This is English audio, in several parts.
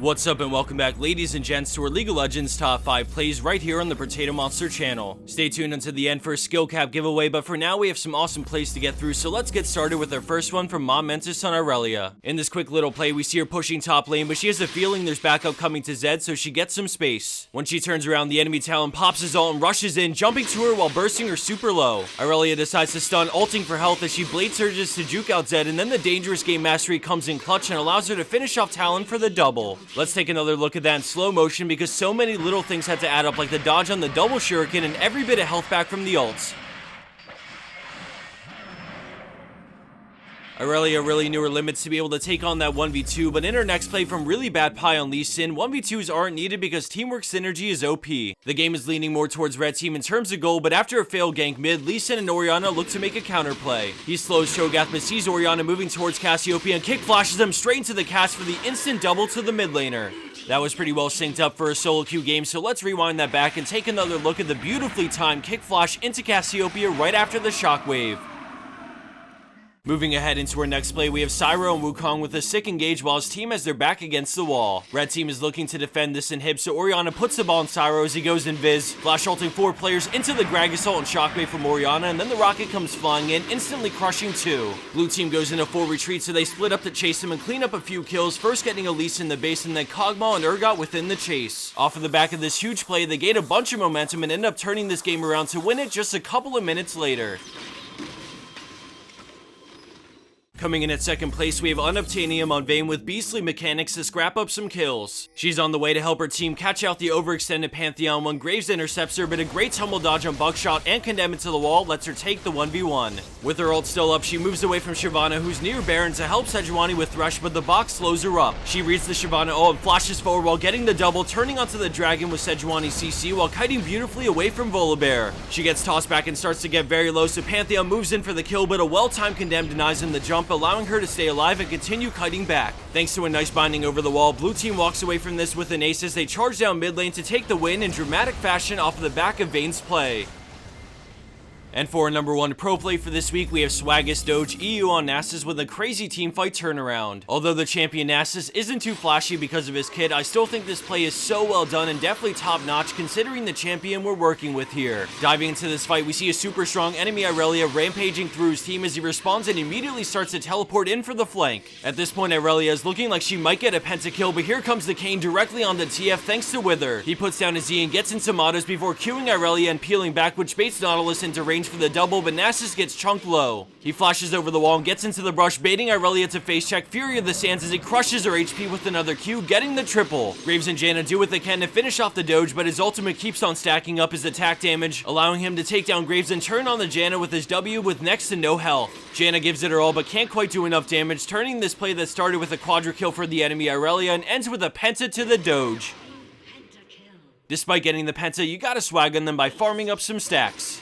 What's up and welcome back, ladies and gents, to our League of Legends top 5 plays right here on the Protatomonster channel. Stay tuned until the end for a skill cap giveaway, but for now we have some awesome plays to get through, so let's get started with our first one from MomEntus on Irelia. In this quick little play, we see her pushing top lane, but she has a feeling there's backup coming to Zed, so she gets some space. When she turns around, the enemy talent pops his ult and rushes in, jumping to her while bursting her super low. Irelia decides to stun, ulting for health as she blade surges to juke out Zed, and then the dangerous game mastery comes in clutch and allows her to finish off Talon for the double. Let's take another look at that in slow motion because so many little things had to add up, like the dodge on the double shuriken and every bit of health back from the ults. Irelia really knew her limits to be able to take on that 1v2, but in her next play from ReallyBadPie on Lee Sin, 1v2s aren't needed because teamwork synergy is OP. The game is leaning more towards red team in terms of goal, but after a failed gank mid, Lee Sin and Orianna look to make a counterplay. He slows Cho'Gath but sees Orianna moving towards Cassiopeia and kick flashes him straight into the cast for the instant double to the mid laner. That was pretty well synced up for a solo queue game, so let's rewind that back and take another look at the beautifully timed kick flash into Cassiopeia right after the shockwave. Moving ahead into our next play, we have SiroOh and Wukong with a sick engage while his team has their back against the wall. Red team is looking to defend this inhib, so Orianna puts the ball on SiroOh as he goes invis, flash ulting 4 players into the Gragas ult and shockwave from Orianna, and then the rocket comes flying in, instantly crushing 2. Blue team goes into full retreat, so they split up to chase him and clean up a few kills, first getting Elise in the base and then Kog'Maw and Urgot within the chase. Off of the back of this huge play, they gained a bunch of momentum and end up turning this game around to win it just a couple of minutes later. Coming in at second place, we have Unobtanium on Vayne with beastly mechanics to scrap up some kills. She's on the way to help her team catch out the overextended Pantheon when Graves intercepts her, but a great tumble dodge on Buckshot and condemn it to the wall lets her take the 1v1. With her ult still up, she moves away from Shyvana, who's near Baron, to help Sejuani with Thresh, but the box slows her up. She reads the Shyvana ult and flashes forward while getting the double, turning onto the dragon with Sejuani CC while kiting beautifully away from Volibear. She gets tossed back and starts to get very low, so Pantheon moves in for the kill, but a well-timed condemn denies him the jump, allowing her to stay alive and continue kiting back. Thanks to a nice binding over the wall, blue team walks away from this with an ace as they charge down mid lane to take the win in dramatic fashion off of the back of Vayne's play. And for our number 1 pro play for this week, we have Swaggest Doge EU on Nasus with a crazy teamfight turnaround. Although the champion Nasus isn't too flashy because of his kit, I still think this play is so well done and definitely top notch considering the champion we're working with here. Diving into this fight, we see a super strong enemy Irelia rampaging through his team as he responds and immediately starts to teleport in for the flank. At this point, Irelia is looking like she might get a pentakill, but here comes the Kayn directly on the TF thanks to Wither. He puts down his E and gets into Matos before queuing Irelia and peeling back, which baits Nautilus into range for the double, but Nasus gets chunked low. He flashes over the wall and gets into the brush, baiting Irelia to face check Fury of the Sands as he crushes her HP with another Q, getting the triple. Graves and Janna do what they can to finish off the Doge, but his ultimate keeps on stacking up his attack damage, allowing him to take down Graves and turn on the Janna with his W with next to no health. Janna gives it her all but can't quite do enough damage, turning this play that started with a quadra kill for the enemy Irelia and ends with a penta to the Doge. Despite getting the penta, you gotta swag on them by farming up some stacks.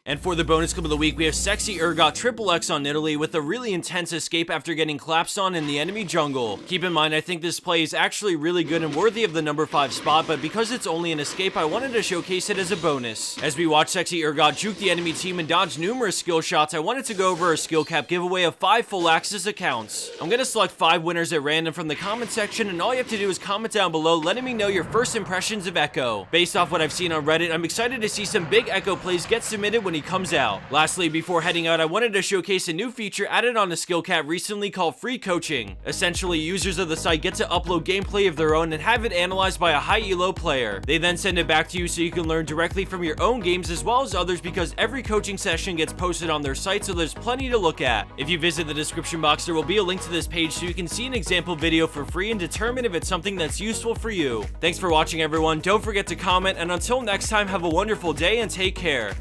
And for the bonus clip of the week, we have sexy Urgot XXX on Nidalee with a really intense escape after getting collapsed on in the enemy jungle. Keep in mind, I think this play is actually really good and worthy of the number 5 spot, but because it's only an escape, I wanted to showcase it as a bonus. As we watch sexy Urgot juke the enemy team and dodge numerous skill shots, I wanted to go over a skill cap giveaway of 5 full access accounts. I'm going to select 5 winners at random from the comment section, and all you have to do is comment down below letting me know your first impressions of Echo. Based off what I've seen on Reddit, I'm excited to see some big Echo plays get submitted when he comes out. Lastly, before heading out, I wanted to showcase a new feature added on a skill cap recently called free coaching. Essentially, users of the site get to upload gameplay of their own and have it analyzed by a high elo player. They then send it back to you so you can learn directly from your own games as well as others, because every coaching session gets posted on their site, so there's plenty to look at. If you visit the description box, there will be a link to this page so you can see an example video for free and determine if it's something that's useful for you. Thanks for watching, everyone. Don't forget to comment, and until next time, have a wonderful day and take care.